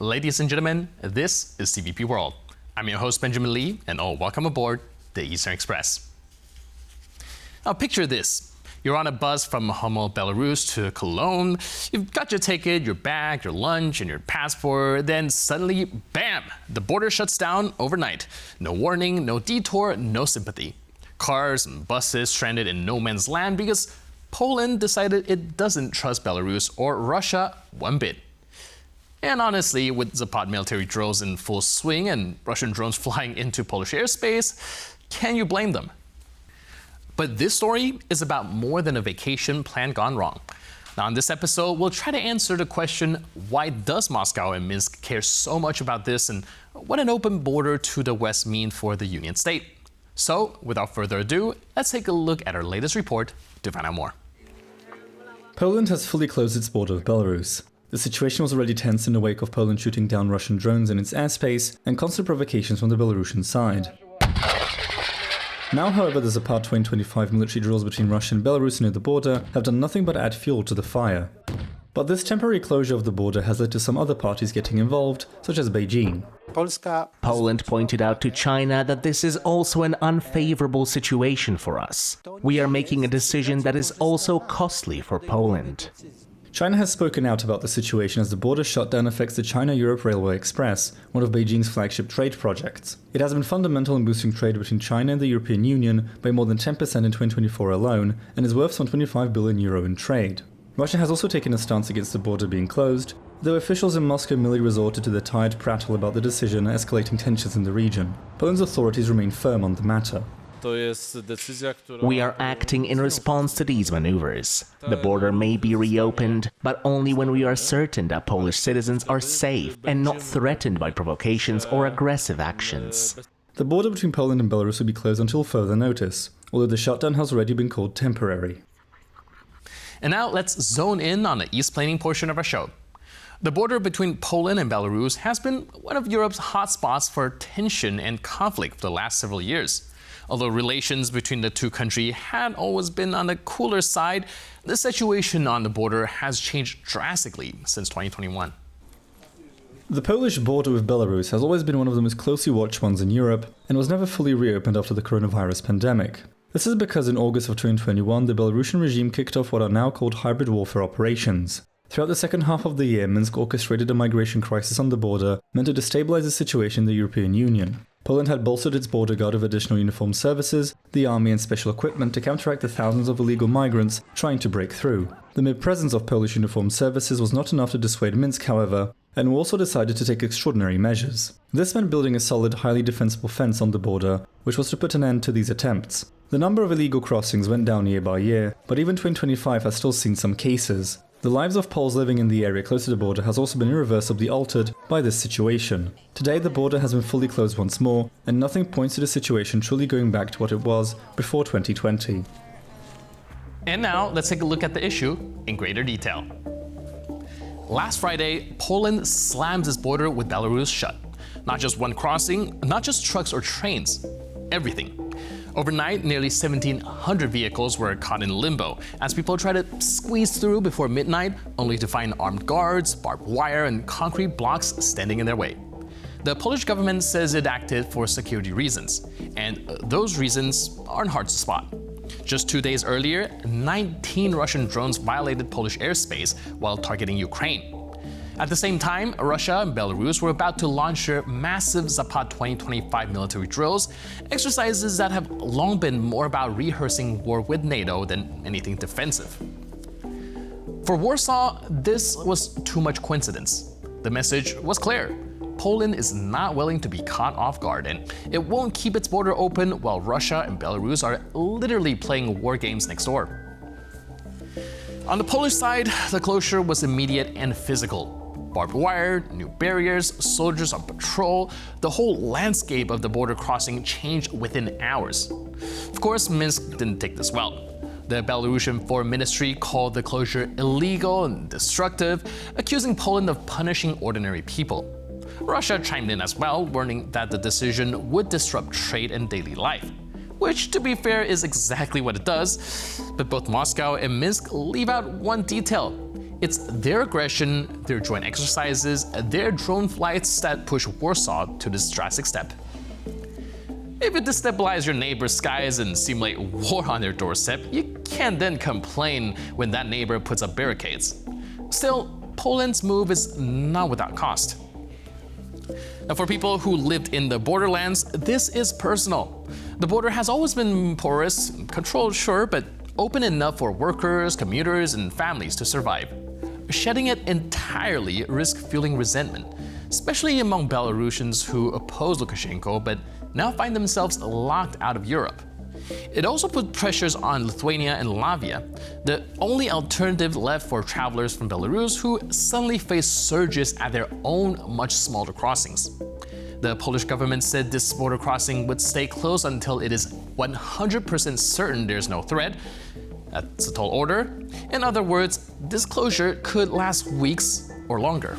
Ladies and gentlemen, this is CVP World. I'm your host Benjamin Lee, and welcome aboard the Eastern Express. Now picture this. You're on a bus from Hummel, Belarus to Cologne. You've got your ticket, your bag, your lunch, and your passport. Then suddenly, bam! The border shuts down overnight. No warning, no detour, no sympathy. Cars and buses stranded in no man's land because Poland decided it doesn't trust Belarus or Russia one bit. And honestly, with Zapad military drills in full swing and Russian drones flying into Polish airspace, can you blame them? But this story is about more than a vacation plan gone wrong. Now in this episode, we'll try to answer the question, why does Moscow and Minsk care so much about this, and what an open border to the west mean for the Union state? So without further ado, let's take a look at our latest report to find out more. Poland has fully closed its border with Belarus. The situation was already tense in the wake of Poland shooting down Russian drones in its airspace and constant provocations from the Belarusian side. Now, however, the Zapad 2025 military drills between Russia and Belarus near the border have done nothing but add fuel to the fire. But this temporary closure of the border has led to some other parties getting involved, such as Beijing. Poland pointed out to China that this is also an unfavorable situation for us. We are making a decision that is also costly for Poland. China has spoken out about the situation as the border shutdown affects the China-Europe Railway Express, one of Beijing's flagship trade projects. It has been fundamental in boosting trade between China and the European Union by more than 10% in 2024 alone, and is worth some €25 billion in trade. Russia has also taken a stance against the border being closed, though officials in Moscow merely resorted to their tired prattle about the decision, escalating tensions in the region. Poland's authorities remain firm on the matter. We are acting in response to these maneuvers. The border may be reopened, but only when we are certain that Polish citizens are safe and not threatened by provocations or aggressive actions. The border between Poland and Belarus will be closed until further notice, although the shutdown has already been called temporary. And now let's zone in on the east-planning portion of our show. The border between Poland and Belarus has been one of Europe's hotspots for tension and conflict for the last several years. Although relations between the two countries had always been on the cooler side, the situation on the border has changed drastically since 2021. The Polish border with Belarus has always been one of the most closely watched ones in Europe and was never fully reopened after the coronavirus pandemic. This is because in August of 2021, the Belarusian regime kicked off what are now called hybrid warfare operations. Throughout the second half of the year, Minsk orchestrated a migration crisis on the border meant to destabilize the situation in the European Union. Poland had bolstered its border guard with additional uniformed services, the army and special equipment to counteract the thousands of illegal migrants trying to break through. The mere presence of Polish uniformed services was not enough to dissuade Minsk, however, and also decided to take extraordinary measures. This meant building a solid, highly defensible fence on the border, which was to put an end to these attempts. The number of illegal crossings went down year by year, but even 2025 has still seen some cases. The lives of Poles living in the area close to the border has also been irreversibly altered by this situation. Today the border has been fully closed once more, and nothing points to the situation truly going back to what it was before 2020. And now let's take a look at the issue in greater detail. Last Friday, Poland slams its border with Belarus shut. Not just one crossing, not just trucks or trains, everything. Overnight, nearly 1,700 vehicles were caught in limbo as people tried to squeeze through before midnight, only to find armed guards, barbed wire, and concrete blocks standing in their way. The Polish government says it acted for security reasons, and those reasons aren't hard to spot. Just 2 days earlier, 19 Russian drones violated Polish airspace while targeting Ukraine. At the same time, Russia and Belarus were about to launch their massive Zapad 2025 military drills, exercises that have long been more about rehearsing war with NATO than anything defensive. For Warsaw, this was too much coincidence. The message was clear. Poland is not willing to be caught off guard, and it won't keep its border open while Russia and Belarus are literally playing war games next door. On the Polish side, the closure was immediate and physical. Barbed wire, new barriers, soldiers on patrol, the whole landscape of the border crossing changed within hours. Of course, Minsk didn't take this well. The Belarusian Foreign Ministry called the closure illegal and destructive, accusing Poland of punishing ordinary people. Russia chimed in as well, warning that the decision would disrupt trade and daily life. Which, to be fair, is exactly what it does. But both Moscow and Minsk leave out one detail. It's their aggression, their joint exercises, their drone flights that push Warsaw to this drastic step. If it destabilizes your neighbor's skies and simulate war on their doorstep, you can't then complain when that neighbor puts up barricades. Still, Poland's move is not without cost. Now, for people who lived in the borderlands, this is personal. The border has always been porous, controlled, sure, but open enough for workers, commuters, and families to survive. Shedding it entirely risks fueling resentment, especially among Belarusians who oppose Lukashenko but now find themselves locked out of Europe. It also put pressures on Lithuania and Latvia, the only alternative left for travelers from Belarus who suddenly face surges at their own much smaller crossings. The Polish government said this border crossing would stay closed until it is 100% certain there's no threat. That's a tall order. In other words, this closure could last weeks or longer.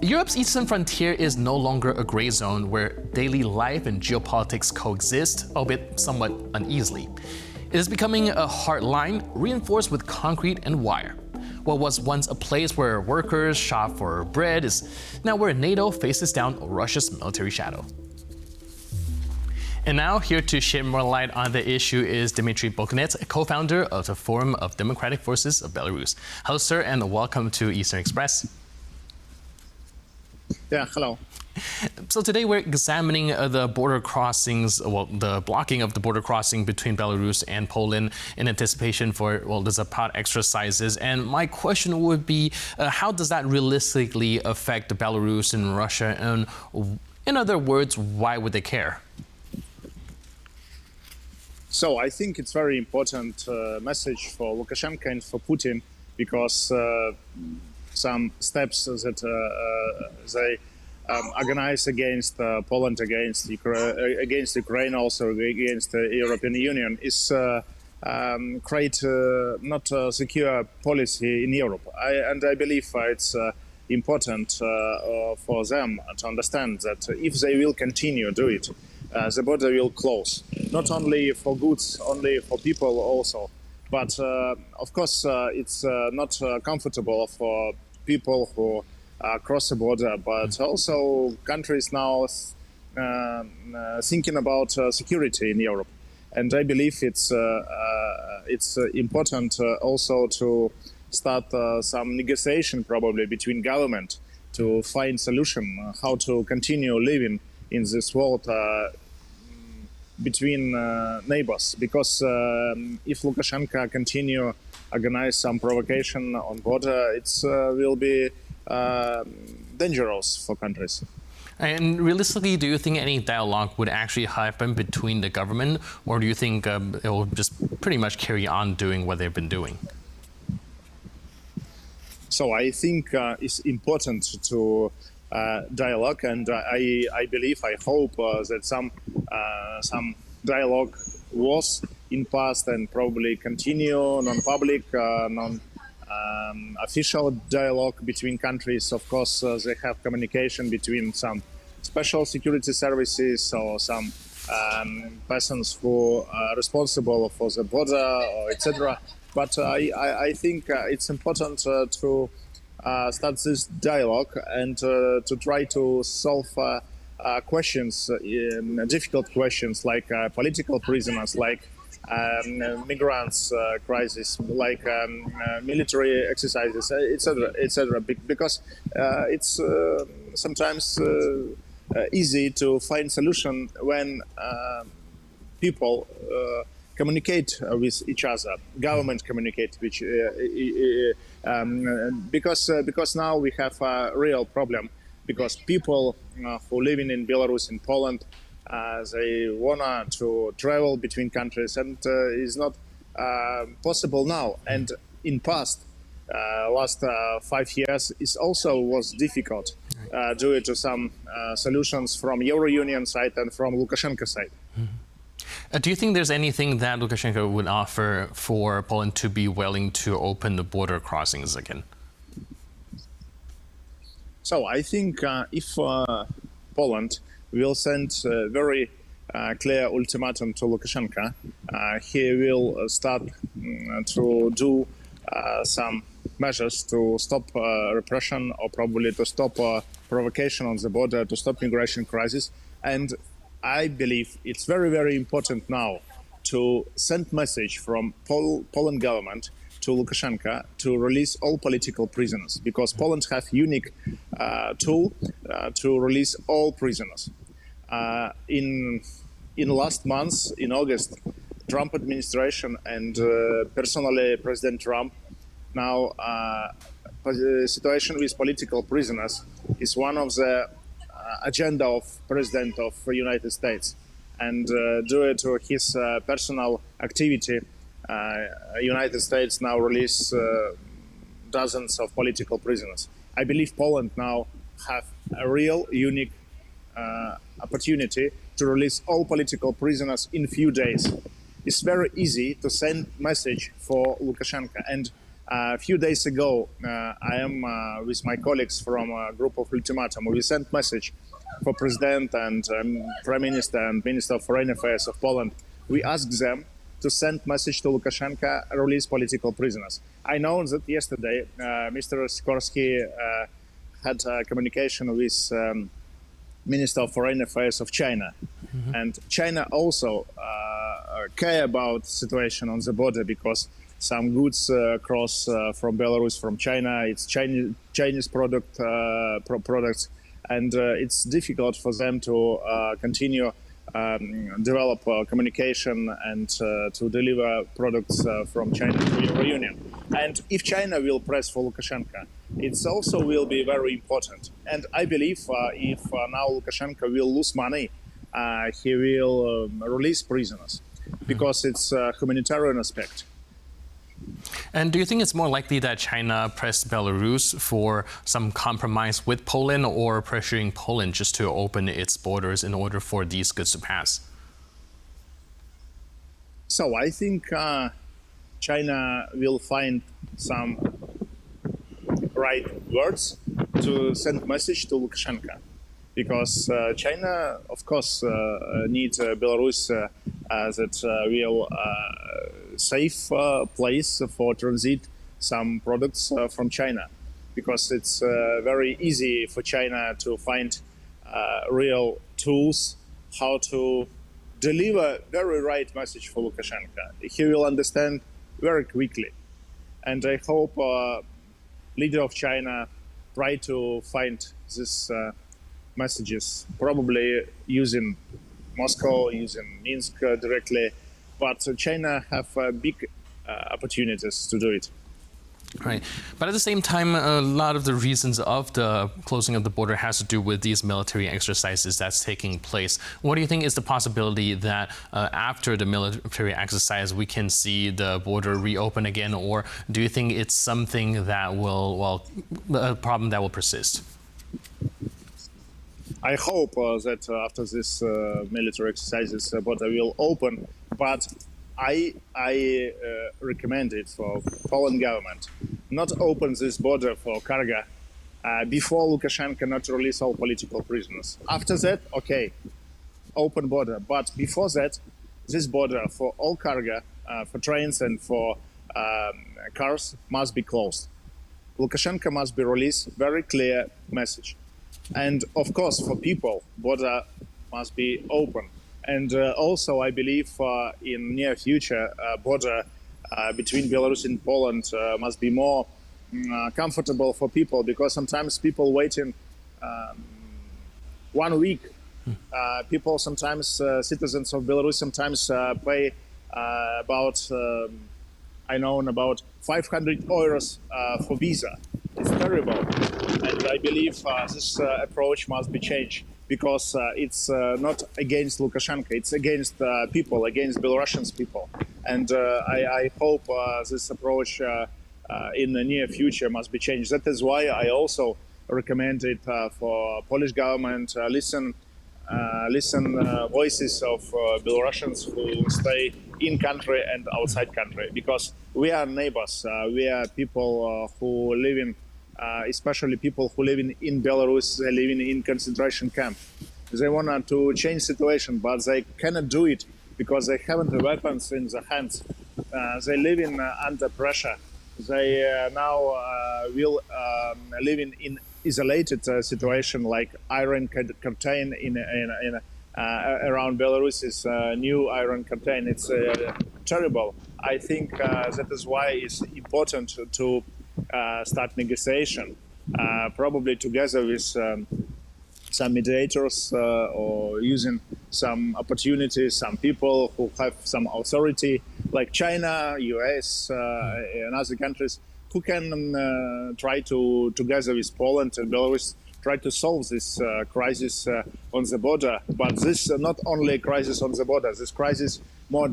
Europe's eastern frontier is no longer a gray zone where daily life and geopolitics coexist, albeit somewhat uneasily. It is becoming a hard line reinforced with concrete and wire. What was once a place where workers shop for bread is now where NATO faces down Russia's military shadow. And now, here to shed more light on the issue is Dmitry Bolkunets, co-founder of the Forum of Democratic Forces of Belarus. Hello, sir, and welcome to Eastern Express. Yeah, hello. So today we're examining the border crossings, well, the blocking of the border crossing between Belarus and Poland in anticipation for, well, the Zapad exercises. And my question would be, how does that realistically affect Belarus and Russia? And in other words, why would they care? So I think it's very important message for Lukashenko and for Putin, because some steps that they organize against Poland, against Ukraine, also against the European Union, is create not a secure policy in Europe. I believe it's important for them to understand that if they will continue do it, the border will close, not only for goods, only for people also. But of course, it's not comfortable for people who cross the border, but also countries now thinking about security in Europe. And I believe it's important also to start some negotiation probably between government to find solution how to continue living in this world between neighbors, because if Lukashenko continue organize some provocation on border, it will be dangerous for countries. And realistically, do you think any dialogue would actually happen between the government, or do you think it will just pretty much carry on doing what they've been doing? So I think it's important to dialogue, and I believe, I hope that some dialogue was in past and probably continue non-public, official dialogue between countries. Of course, they have communication between some special security services or some persons who are responsible for the border, or etc. But I think it's important to start this dialogue and to try to solve questions, difficult questions like political prisoners, like migrants crisis, like military exercises, etc., etc. Because it's sometimes easy to find solution when people communicate with each other, government communicate with because now we have a real problem, because people who living in Belarus and Poland, they wanna to travel between countries, and is not possible now. And in past, last 5 years, it also was difficult due to some solutions from Euro Union side and from Lukashenko side. Mm-hmm. Do you think there's anything that Lukashenko would offer for Poland to be willing to open the border crossings again? So I think if Poland will send a very clear ultimatum to Lukashenko, he will start to do some measures to stop repression or probably to stop provocation on the border, to stop migration crisis. And I believe it's very, very important now to send message from Poland government to Lukashenko to release all political prisoners, because Poland have unique tool to release all prisoners. In last month, in August, Trump administration and personally President Trump now the situation with political prisoners is one of the agenda of President of the United States, and due to his personal activity, United States now release dozens of political prisoners. I believe Poland now have a real unique opportunity to release all political prisoners in few days. It's very easy to send message for Lukashenko. And a few days ago, I am with my colleagues from a group of Ultimatum. We sent message for President and Prime Minister and Minister of Foreign Affairs of Poland. We asked them to send message to Lukashenko, release political prisoners. I know that yesterday, Mr. Sikorsky had a communication with Minister of Foreign Affairs of China. Mm-hmm. And China also care about situation on the border, because some goods cross from Belarus, from China. It's Chinese products, and it's difficult for them to continue develop communication and to deliver products from China to the Union. And if China will press for Lukashenko, it also will be very important. And I believe if now Lukashenko will lose money, he will release prisoners, because it's a humanitarian aspect. And do you think it's more likely that China pressed Belarus for some compromise with Poland, or pressuring Poland just to open its borders in order for these goods to pass? So I think China will find some right words to send message to Lukashenko, because China, of course, needs Belarus that will safe place for transit some products from China, because it's very easy for China to find real tools how to deliver very right message for Lukashenko. He will understand very quickly, and I hope leader of China try to find these messages, probably using Moscow, using Minsk directly. But China have big opportunities to do it. Right. But at the same time, a lot of the reasons of the closing of the border has to do with these military exercises that's taking place. What do you think is the possibility that after the military exercise, we can see the border reopen again? Or do you think it's something that will, a problem that will persist? I hope that after this military exercises, border will open, but I recommend it for Poland government not open this border for cargo before Lukashenko not release all political prisoners. After that, okay, open border, but before that, this border for all cargo, for trains and for cars must be closed. Lukashenko must be released, very clear message. And of course, for people, border must be open. And also, I believe in near future, border between Belarus and Poland must be more comfortable for people, because sometimes people waiting 1 week. People sometimes, citizens of Belarus sometimes pay about, I know, about 500 euros for visa. It's terrible. And I believe this approach must be changed, because it's not against Lukashenko, it's against people, against Belarusian people. And I hope this approach in the near future must be changed. That is why I also recommend it for Polish government, listen voices of Belarusians who stay in country and outside country, because we are neighbors. We are people who live in, especially people who live in Belarus, they live in concentration camp. They want to change situation, but they cannot do it because they haven't the weapons in their hands. They live in under pressure, they now will live in isolated situation, like iron curtain around Belarus is new iron curtain. It's terrible. I think that is why it's important to start negotiation, probably together with some mediators or using some opportunities, some people who have some authority, like China, US, and other countries, who can try to, together with Poland and Belarus, try to solve this crisis on the border. But this is not only a crisis on the border. This crisis more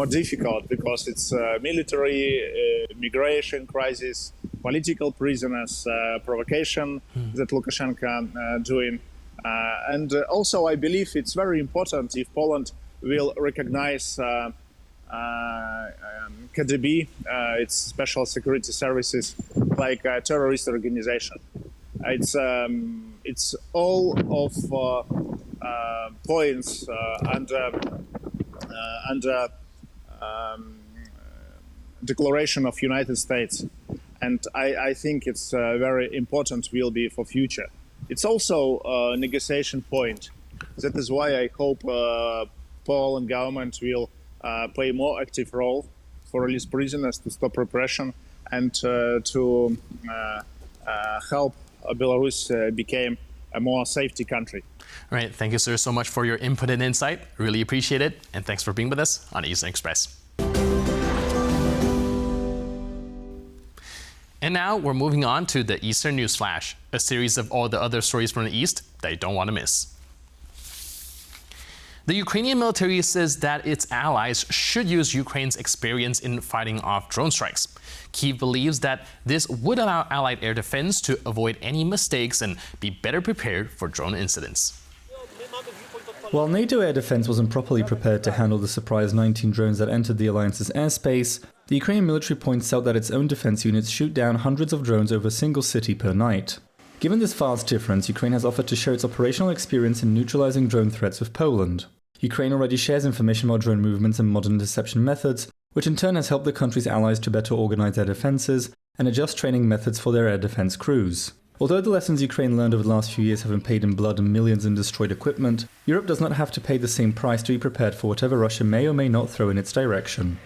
difficult because it's military, migration crisis, political prisoners, provocation that Lukashenko doing. And also, I believe it's very important if Poland will recognize KGB, its special security services, like a terrorist organization. It's all of points under Declaration of United States, and I think it's very important will be for future. It's also a negotiation point. That is why I hope Poland government will play more active role for release prisoners, to stop repression, and to help Belarus become a more safety country. All right, thank you, sir, so much for your input and insight. Really appreciate it, and thanks for being with us on Eastern Express. And now we're moving on to the Eastern News Flash, a series of all the other stories from the East that you don't want to miss. The Ukrainian military says that its allies should use Ukraine's experience in fighting off drone strikes. Kyiv believes that this would allow Allied air defense to avoid any mistakes and be better prepared for drone incidents. While NATO air defense wasn't properly prepared to handle the surprise 19 drones that entered the alliance's airspace, the Ukrainian military points out that its own defense units shoot down hundreds of drones over a single city per night. Given this vast difference, Ukraine has offered to share its operational experience in neutralizing drone threats with Poland. Ukraine already shares information about drone movements and modern interception methods, which in turn has helped the country's allies to better organize their defenses and adjust training methods for their air defense crews. Although the lessons Ukraine learned over the last few years have been paid in blood and millions in destroyed equipment, Europe does not have to pay the same price to be prepared for whatever Russia may or may not throw in its direction.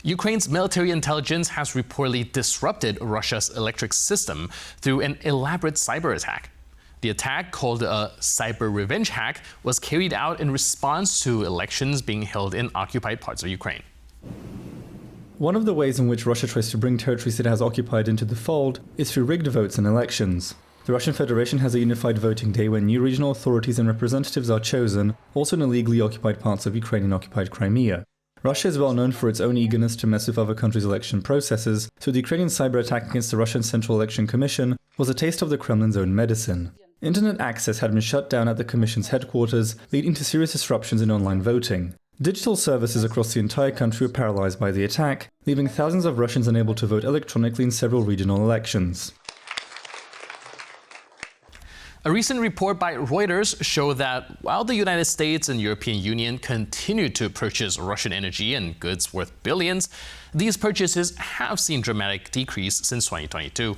Ukraine's military intelligence has reportedly disrupted Russia's electric system through an elaborate cyber attack. The attack, called a cyber revenge hack, was carried out in response to elections being held in occupied parts of Ukraine. One of the ways in which Russia tries to bring territories it has occupied into the fold is through rigged votes in elections. The Russian Federation has a unified voting day where new regional authorities and representatives are chosen, also in illegally occupied parts of Ukrainian-occupied Crimea. Russia is well known for its own eagerness to mess with other countries' election processes, so the Ukrainian cyber attack against the Russian Central Election Commission was a taste of the Kremlin's own medicine. Internet access had been shut down at the Commission's headquarters, leading to serious disruptions in online voting. Digital services across the entire country were paralyzed by the attack, leaving thousands of Russians unable to vote electronically in several regional elections. A recent report by Reuters showed that while the United States and European Union continue to purchase Russian energy and goods worth billions, these purchases have seen a dramatic decrease since 2022.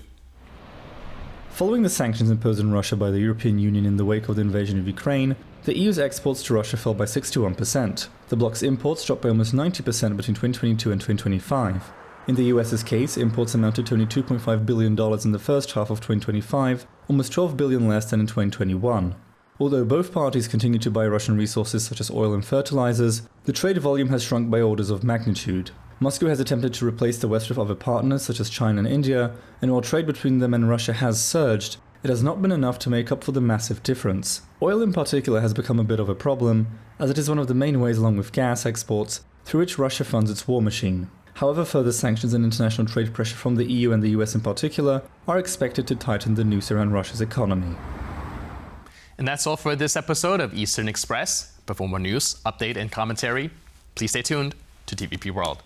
Following the sanctions imposed on Russia by the European Union in the wake of the invasion of Ukraine, the EU's exports to Russia fell by 61%. The bloc's imports dropped by almost 90% between 2022 and 2025. In the US's case, imports amounted to only $2.5 billion in the first half of 2025, almost $12 billion less than in 2021. Although both parties continue to buy Russian resources such as oil and fertilizers, the trade volume has shrunk by orders of magnitude. Moscow has attempted to replace the West with other partners such as China and India, and while trade between them and Russia has surged, it has not been enough to make up for the massive difference. Oil in particular has become a bit of a problem, as it is one of the main ways, along with gas exports, through which Russia funds its war machine. However, further sanctions and international trade pressure from the EU and the US in particular are expected to tighten the noose around Russia's economy. And that's all for this episode of Eastern Express. But for more news, update, and commentary, please stay tuned to TVP World.